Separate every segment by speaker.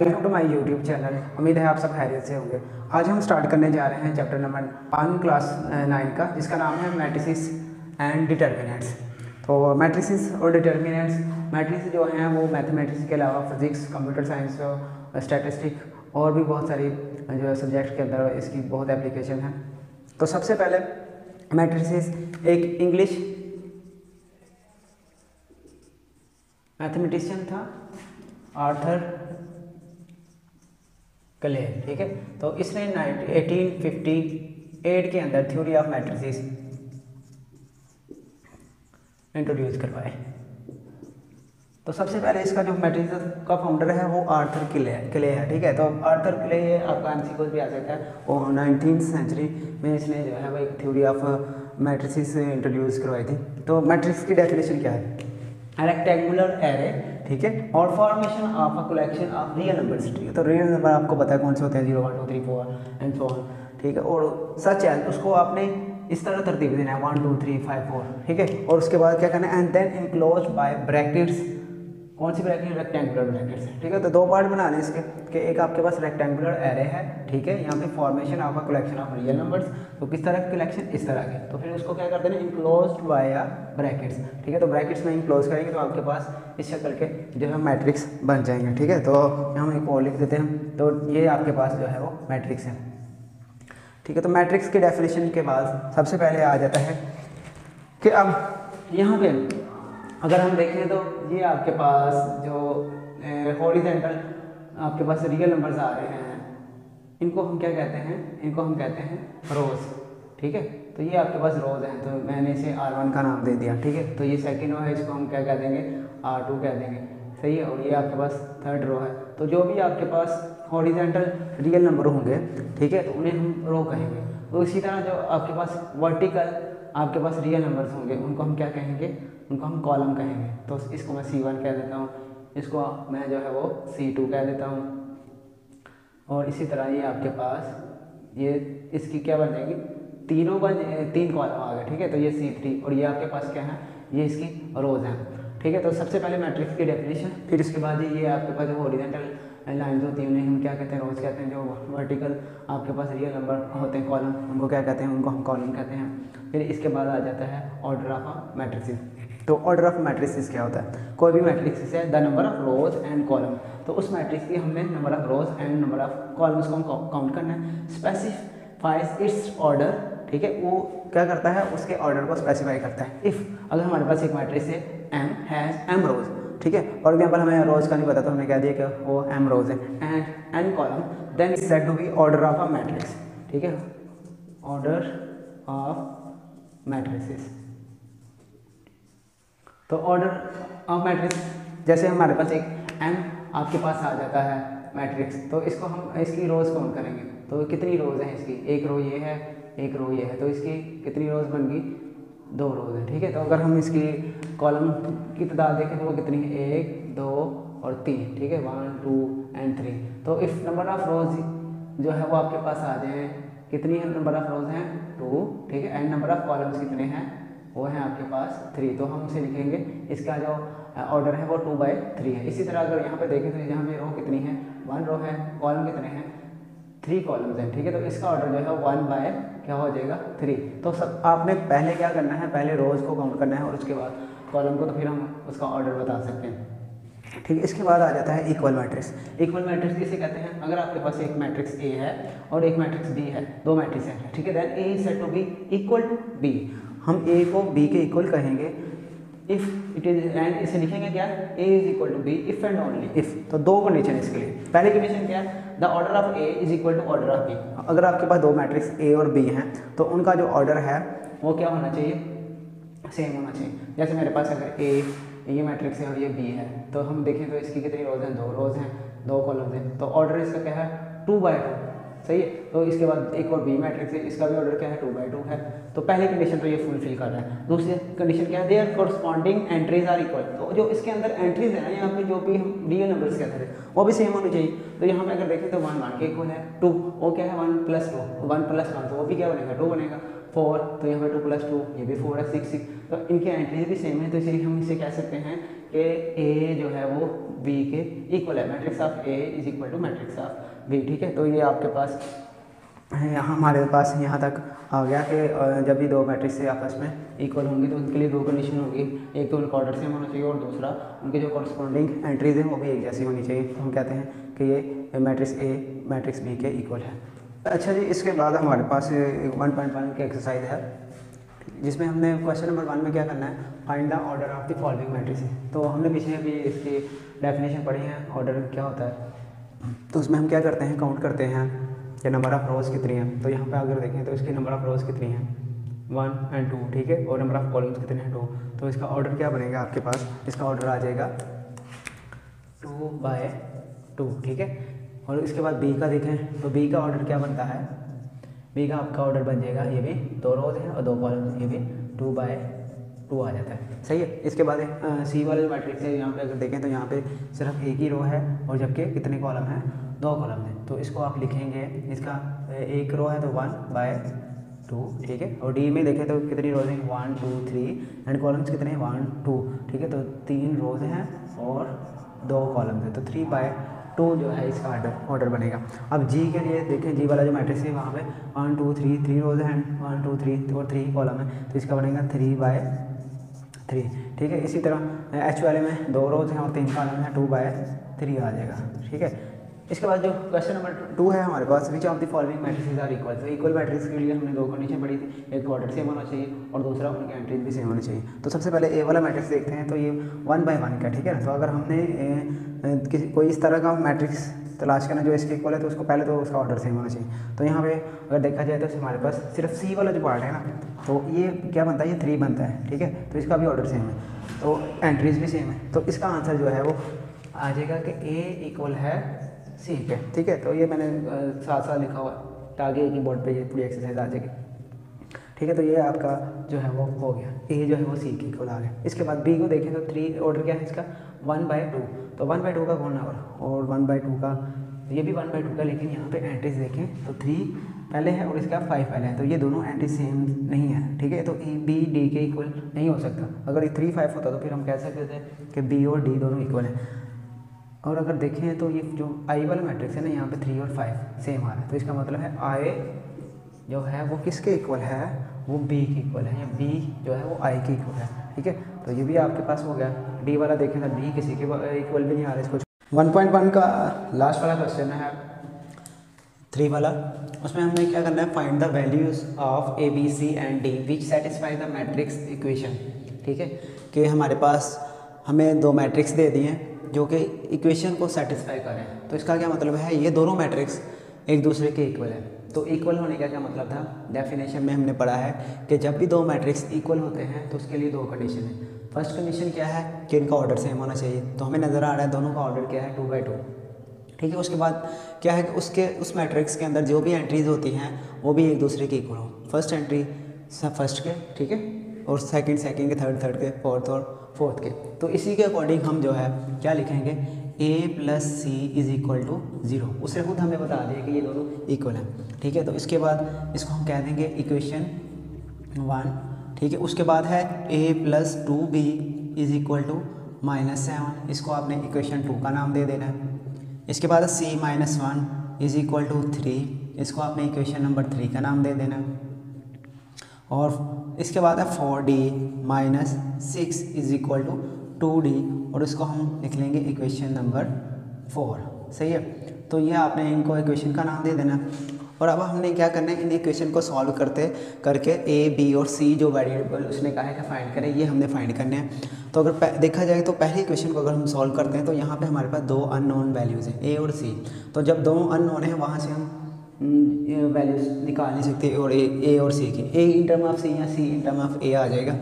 Speaker 1: Welcome to my YouTube channel. उम्मीद है आप सब खैरियत से होंगे। आज हम स्टार्ट करने जा रहे हैं चैप्टर नंबर 1 क्लास 9 का, जिसका नाम है मैट्रिसेस एंड डिटर्मिनेंट्स। तो मैट्रिसेस और डिटर्मिनेंट्स, मैट्रिसेस जो हैं वो मैथमेटिक्स के अलावा फिजिक्स, कंप्यूटर साइंस, स्टैटिस्टिक और भी बहुत सारी जो सब्जेक्ट के अंदर इसकी बहुत एप्लीकेशन है। तो सबसे पहले मैट्रिसेस एक इंग्लिश मैथमेटिशियन था, आर्थर क्ले। ठीक है, तो इसने 1858 के अंदर थ्योरी ऑफ मैट्रिसेस इंट्रोड्यूस करवाए। तो सबसे पहले इसका जो मैट्रिसेस का फाउंडर है वो आर्थर क्ले है। ठीक है, तो आर्थर क्ले आपका एमसीक्यू भी आ सकता है। वो 19th सेंचुरी में इसने जो है वो एक थ्योरी ऑफ मैट्रिसेस इंट्रोड्यूस करवाई थी। तो मैट्रिक्स की डेफिनेशन क्या है? रेक्टेंगुलर एरे, ठीक है, और formation of a collection of real numbers. ठीक है, तो रियल नंबर आपको पता है कौन से होते हैं, 0 1 2 3 4 एंड सो ऑन। ठीक है, और सच है उसको आपने इस तरह तरतीब देना है 1 2 3 5 4। ठीक है, और उसके बाद क्या करना है, and then enclose by brackets. कौन सी ब्रैकेट? Rectangular brackets. ठीक है, तो दो पार्ट बनाने इसके कि एक आपके पास रेक्टेंगुलर एरे है, ठीक है, यहाँ पे formation of a collection of real numbers. तो किस तरह के कलेक्शन? इस तरह के। तो फिर उसको क्या करते हैं, इनक्लोज्ड बाय ब्रैकेट्स। ठीक है, तो ब्रैकेट्स में इनक्लोज करेंगे तो आपके पास इस शक्ल के जो है मैट्रिक्स बन जाएंगे। ठीक है, तो हम एक और लिख देते हैं। तो ये आपके पास जो है वो मैट्रिक्स है। ठीक है, तो मैट्रिक्स के डेफिनेशन के बाद सबसे पहले आ जाता है कि अब यहाँ पे अगर हम देखें तो ये आपके पास जो हॉरिजॉन्टल आपके पास रियल नंबर्स आ रहे हैं, इनको हम क्या कहते हैं? इनको हम कहते हैं रोज। ठीक है, तो ये आपके पास रोज हैं, तो मैंने इसे R1 का नाम दे दिया। ठीक है, तो ये सेकंड रो है, इसको हम क्या कह देंगे? R2 कह देंगे। सही है, और ये आपके पास थर्ड रो है। तो जो भी आपके पास हॉरिजॉन्टल रियल नंबर होंगे, ठीक है, तो उन्हें हम रो कहेंगे। तो इसी तरह जो आपके पास वर्टिकल आपके पास रियल नंबर्स होंगे, उनको हम क्या कहेंगे? उनको हम कॉलम कहेंगे। तो इसको मैं C1 कह देता हूँ, इसको मैं जो है वो C2 कह देता हूँ, और इसी तरह ये आपके पास ये इसकी क्या बन जाएगी? तीन कॉलम आ गए। ठीक है, तो ये C3, और ये आपके पास क्या है? ये इसकी रोज हैं। ठीक है, तो सबसे पहले मैट्रिक्स की डेफिनेशन, फिर उसके बाद ये आपके पास जो हॉरिजॉन्टल लाइन्स होती हैं उन्हें हम क्या कहते हैं? रोज कहते हैं। जो वर्टिकल आपके पास रियल नंबर होते हैं कॉलम, उनको क्या कहते हैं? उनको हम कॉलम कहते हैं। फिर इसके बाद आ जाता है ऑर्डर ऑफ मैट्रिसेस। तो ऑर्डर ऑफ मैट्रिसेस क्या होता है? कोई भी मैट्रिक्स है the number of rose and column, तो उस मैट्रिक्स की हमने number of rose and number of columns को हम काउंट करना है। स्पेसिफाइज इट्स ऑर्डर, ठीक है, वो क्या करता है? उसके ऑर्डर को स्पेसिफाई करता है। इफ़ अगर हमारे पास एक मैट्रिक्स है M हैज़ M रोज, ठीक है, फॉर एग्जाम्पल हमें रोज का नहीं पता तो हमने कह दिया कि वो M रोज है, and N column, then it's said to be order of a matrix. ठीक है, ऑर्डर ऑफ मैट्रिसेस। तो ऑर्डर ऑफ मैट्रिक्स, जैसे हमारे पास एक M आपके पास आ जाता है मैट्रिक्स, तो इसको हम इसकी रोज काउंट करेंगे। तो कितनी रोज हैं इसकी? एक रो ये है, एक रो ये है, तो इसकी कितनी रोज बन गई? 2 रोज है। ठीक है, तो अगर हम इसकी कॉलम की तादाद देखें तो वो कितनी है? 1 2 और 3। ठीक है, 1 2 एंड 3। तो इफ नंबर ऑफ रोज जो है वो आपके पास आ जाए, कितनी है नंबर ऑफ रोज हैं? 2। ठीक है, एंड नंबर ऑफ कॉलम्स कितने हैं? वो है आपके पास 3। तो हम उसे लिखेंगे, इसका जो ऑर्डर है वो 2/3 है। इसी तरह अगर यहाँ पे देखें तो यहाँ पे रो कितनी है? 1 रो है, कॉलम कितने हैं? 3 कॉलम्स हैं। ठीक है, तो इसका ऑर्डर जो है 1/3 क्या हो जाएगा? 3। तो सब आपने पहले क्या करना है? पहले रोज को काउंट करना है और उसके बाद कॉलम को, तो फिर हम उसका ऑर्डर बता सकते हैं। ठीक है, इसके बाद आ जाता है इक्वल मैट्रिक्स। इक्वल मैट्रिक्स किसे कहते हैं? अगर आपके पास एक मैट्रिक्स A है और एक मैट्रिक्स B है, दो मैट्रिक्स हैं, ठीक है, then A is said to be equal to B। हम A को B के इक्वल कहेंगे इफ इट इज, एंड इसे लिखेंगे क्या? A is equal to B if and only if. तो दो कंडीशन इसके लिए। पहली कंडीशन क्या है? The order of A is equal to order of B। अगर आपके पास दो मैट्रिक्स A और B हैं तो उनका जो ऑर्डर है वो क्या होना चाहिए? सेम होना चाहिए। जैसे मेरे पास अगर A ये मैट्रिक्स है और ये B है, तो हम देखें तो इसकी कितनी रोज हैं? 2 रोज हैं, 2 कॉलम्स हैं, तो ऑर्डर इसका क्या है? 2/2। सही है, तो इसके बाद एक और B मैट्रिक्स है, इसका भी ऑर्डर क्या है? 2/2 है। तो पहली कंडीशन तो ये फुलफिल कर रहा है। दूसरी कंडीशन क्या है? Their corresponding entries are equal. तो जो इसके अंदर एंट्रीज है ना, यहाँ पे जो भी हम रियल नंबर्स कहते थे वो भी सेम होनी चाहिए। तो यहाँ पे अगर देखें तो 1 1 के इक्वल है, 2 वो क्या है? 1 + 2, 1 + 1 तो वो भी क्या बनेगा? 2 बनेगा। 4 तो यहाँ पे 2 + 2 ये भी 4 है, 6 6। तो इनकी एंट्रीज भी सेम है, तो इसलिए हम इसे कह सकते हैं कि ए जो है वो बी के इक्वल है, matrix of A is equal to matrix of B, ठीक है। तो ये आपके पास यहाँ हमारे पास यहाँ तक आ गया कि जब भी दो मैट्रिक्स से आपस में इक्वल होंगे तो उनके लिए दो कंडीशन होगी, एक तो उनका ऑर्डर सेम होना चाहिए और दूसरा उनके जो कॉरस्पॉन्डिंग एंट्रीज हैं वो भी एक जैसी होनी चाहिए। तो हम कहते हैं कि ये मैट्रिक्स ए मैट्रिक्स बी के इक्वल है। अच्छा जी, इसके बाद हमारे पास 1.1 की एक्सरसाइज है जिसमें हमने क्वेश्चन नंबर 1 में क्या करना है, find the order of the following matrix. तो हमने पीछे भी इसकी डेफिनेशन पढ़ी है, ऑर्डर क्या होता है। तो उसमें हम क्या करते हैं, काउंट करते हैं कि नंबर ऑफ रोज कितनी हैं। तो यहाँ पे अगर देखें तो इसकी नंबर ऑफ रोज कितनी हैं 1 और 2, ठीक है, और नंबर ऑफ कॉलम्स कितने हैं 2। तो इसका ऑर्डर क्या बनेगा आपके पास, इसका ऑर्डर आ जाएगा 2/2, ठीक है। और इसके बाद बी का देखें तो बी का ऑर्डर क्या बनता है, बी का आपका ऑर्डर बन जाएगा, ये भी 2 रोज है और 2 कॉलम, ये भी 2/2 आ जाता है, सही है। इसके बाद सी वाले मैट्रिक्स है, यहाँ पे अगर देखें तो यहाँ पे सिर्फ एक ही रो है और जबकि कितने कॉलम हैं 2 कॉलम हैं। तो इसको आप लिखेंगे, इसका एक रो है तो 1/2, ठीक है। और डी में देखें तो कितनी रोज हैं 1 2 3 एंड कॉलम्स कितने हैं 1 2, ठीक है। तो 3 रोज हैं और 2 कॉलम्स हैं, तो 3/2 जो है इसका ऑर्डर बनेगा। अब जी के लिए देखें, जी वाला जो मैट्रिक्स है वहाँ पे 1 2 3 रोज हैं, 1 2 3 और 3 कॉलम है, तो इसका बनेगा 3/3, ठीक है। इसी तरह एच वाले में 2 रोज हैं और 3 कॉलम है, 2/3 आ जाएगा, ठीक है। इसके बाद जो क्वेश्चन नंबर 2 है हमारे पास, which of the following matrix are equal. तो इक्वल मैट्रिक्स के लिए हमने 2 कंडीशन पढ़ी थी, एक ऑर्डर सेम होना चाहिए और दूसरा उनके एंट्रीज भी सेम होनी चाहिए। तो सबसे पहले ए वाला मैट्रिक्स देखते हैं, तो ये 1/1 का, ठीक है ना। तो अगर हमने किसी कोई इस तरह का मैट्रिक्स तलाश करना जो इसके इक्वल है, तो उसको पहले तो उसका ऑर्डर सेम होना चाहिए। तो यहाँ पे अगर देखा जाए तो हमारे पास सिर्फ सी वाला जो पार्ट है ना, तो ये क्या बनता है, ये 3 बनता है, ठीक है। तो इसका भी ऑर्डर सेम है, तो एंट्रीज भी सेम है। तो इसका आंसर जो है वो आ जाएगा कि ए इक्वल है सी के, ठीक है। तो ये मैंने साथ साथ लिखा हुआ है ताकि की बोर्ड पे ये पूरी एक्सरसाइज आ जाएगी, ठीक है। तो ये आपका जो है वो हो गया, ए जो है वो सी के इक्वल आ गया। इसके बाद बी को देखें तो 3 ऑर्डर क्या है इसका 1/2, तो 1/2 का कौन नंबर और 1/2 का ये भी 1/2 का, लेकिन यहाँ पे एंट्रीज देखें तो 3 पहले है और इसका 5 पहले है, तो ये दोनों एंट्री सेम नहीं है, ठीक है। तो ए बी डी के इक्वल नहीं हो सकता। अगर ये 3 5 होता तो फिर हम कह सकते थे कि बी और डी दोनों इक्वल हैं। और अगर देखें तो ये जो आई वाला मैट्रिक्स है ना, यहाँ पे 3 और 5 सेम आ रहा है, तो इसका मतलब है आई जो है वो किसके इक्वल है, वो बी के इक्वल है, या बी जो है वो आई के इक्वल है, ठीक है। तो ये भी आपके पास हो गया। डी वाला देखें तो डी किसी के इक्वल भी नहीं आ रहा। इसको 1.1 का लास्ट वाला क्वेश्चन है 3 वाला, उसमें हमने क्या करना है, find the values of A B C and D which satisfy the matrix equation, ठीक है। कि हमारे पास हमें 2 मैट्रिक्स दे दिए हैं जो कि इक्वेशन को सेटिस्फाई करें। तो इसका क्या मतलब है, ये दोनों मैट्रिक्स एक दूसरे के इक्वल है। तो इक्वल होने का क्या मतलब था, डेफिनेशन में हमने पढ़ा है कि जब भी 2 मैट्रिक्स इक्वल होते हैं तो उसके लिए 2 कंडीशन है। फर्स्ट कंडीशन क्या है कि इनका ऑर्डर सेम होना चाहिए, तो हमें नज़र आ रहा है दोनों का ऑर्डर क्या है 2/2, ठीक है। उसके बाद क्या है कि उस मैट्रिक्स के अंदर जो भी एंट्रीज होती हैं वो भी एक दूसरे के इक्वल हो। फर्स्ट एंट्री फर्स्ट के, ठीक है, और सेकंड के, थर्ड के, फोर्थ और फोर्थ के। तो इसी के अकॉर्डिंग हम जो है क्या लिखेंगे, a + c = 0। उससे खुद हमें बता दिया कि ये दोनों इक्वल हैं, ठीक है। तो इसके बाद इसको हम कह देंगे इक्वेशन 1, ठीक है। उसके बाद है a + 2b = -7, इसको आपने इक्वेशन 2 का नाम दे देना है। इसके बाद c - 1 = 3, इसको आपने इक्वेशन नंबर 3 का नाम दे देना है। और इसके बाद है 4d - 6 = 2d, और इसको हम लिख लेंगे इक्वेशन नंबर 4, सही है। तो ये आपने इनको इक्वेशन का नाम दे देना। और अब हमने क्या करना है, इन इक्वेशन को सॉल्व करके a b और c जो वेरिएबल उसने कहा है कि फाइंड करें, ये हमने फाइंड करने हैं। तो अगर देखा जाए तो पहली इक्वेशन को अगर हम सॉल्व करते हैं तो यहाँ पे हमारे पास 2 अननोन वैल्यूज़ हैं a और c। तो जब 2 अननोन है वहाँ से हम वैल्यूज निकाल नहीं सकते, और ए और सी की, ए इन टर्म ऑफ सी या सी इन टर्म ऑफ ए आ जाएगा,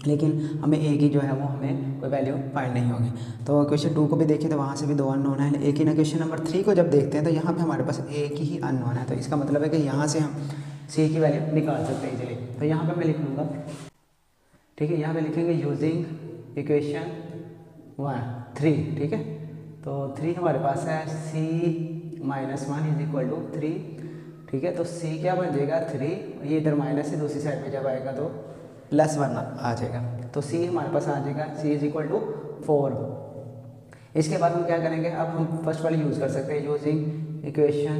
Speaker 1: लेकिन हमें ए की जो है वो हमें कोई वैल्यू फाइंड नहीं होगी। तो क्वेश्चन 2 को भी देखें तो वहाँ से भी 2 अननोन है, लेकिन क्वेश्चन नंबर 3 को जब देखते हैं तो यहाँ पे हमारे पास ए की ही अननोन है। तो इसका मतलब है कि यहाँ से हम सी की वैल्यू निकाल सकते हैं इजीली। तो यहाँ पे मैं लिख लूँगा, ठीक है, यहाँ पे लिखेंगे यूजिंग इक्वेशन 3, ठीक है। तो 3 हमारे पास है c - 1 = 3, ठीक है। तो c क्या बन जाएगा 3, ये इधर माइनस है, दूसरी साइड पे जब आएगा तो +1 आ जाएगा। तो c हमारे पास आ जाएगा c = 4। इसके बाद हम क्या करेंगे, अब हम फर्स्ट वाली यूज़ कर सकते हैं यूजिंग इक्वेशन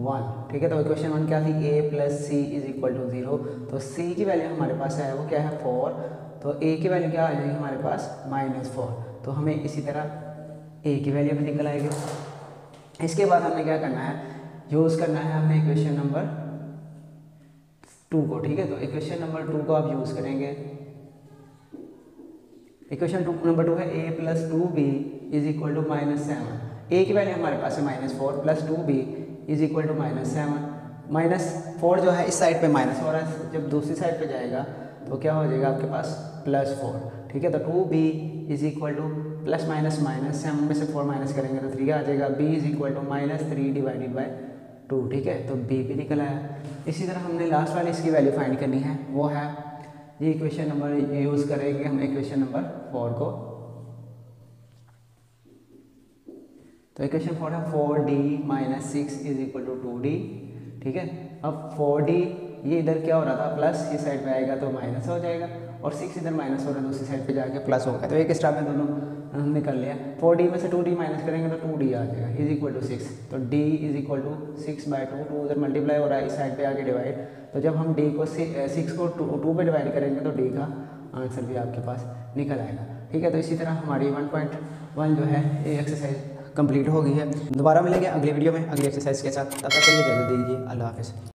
Speaker 1: 1, ठीक है। तो इक्वेशन 1 क्या थी, a + c = 0। तो c की वैल्यू हमारे पास है वो क्या है 4, तो a की वैल्यू क्या आ जाएगी हमारे पास -4। तो हमें इसी तरह a की वैल्यू भी निकल आएगी। इसके बाद हमने क्या करना है, यूज़ करना है हमने इक्वेशन नंबर 2 को, ठीक है। तो इक्वेशन नंबर 2 को आप यूज़ करेंगे। इक्वेशन नंबर 2 है a + 2b = -7। a की वैल्यू हमारे पास है -4 + 2b = -7। -4 जो है इस साइड पे माइनस हो रहा है, जब दूसरी साइड पे जाएगा तो क्या हो जाएगा आपके पास +4, ठीक है। तो 2b = ±7 में से 4 माइनस करेंगे तो 3 आ जाएगा। b = -3/2, ठीक है। तो b भी निकल आया। इसी तरह हमने लास्ट वाली इसकी वैल्यू फाइंड करनी है, वो है ये इक्वेशन नंबर यूज़ करेंगे हम इक्वेशन नंबर 4 को। तो इक्वेशन 4 है 4d - 6 = 2d, ठीक है। अब 4d ये इधर क्या हो रहा था प्लस, ये साइड पे आएगा तो माइनस हो जाएगा, और 6 इधर माइनस हो रहा है दूसरी साइड पे जाके प्लस होगा। तो एक स्टेप में दोनों हमने कर लिया। 4d में से 2d माइनस करेंगे तो 2d आ जाएगा = 6। तो d = 6/2, 2 उधर मल्टीप्लाई हो रहा है इस साइड पे आके डिवाइड। तो जब हम d को 6 को 2 पे डिवाइड करेंगे तो d का आंसर भी आपके पास निकल आएगा, ठीक है। तो इसी तरह हमारी 1.1 जो है ये एक्सरसाइज कंप्लीट हो गई है। दोबारा मिलेंगे अगले वीडियो में अगली एक्सरसाइज के साथ, तब तक के लिए जल्दी दीजिए। अल्लाह हाफ़िज़।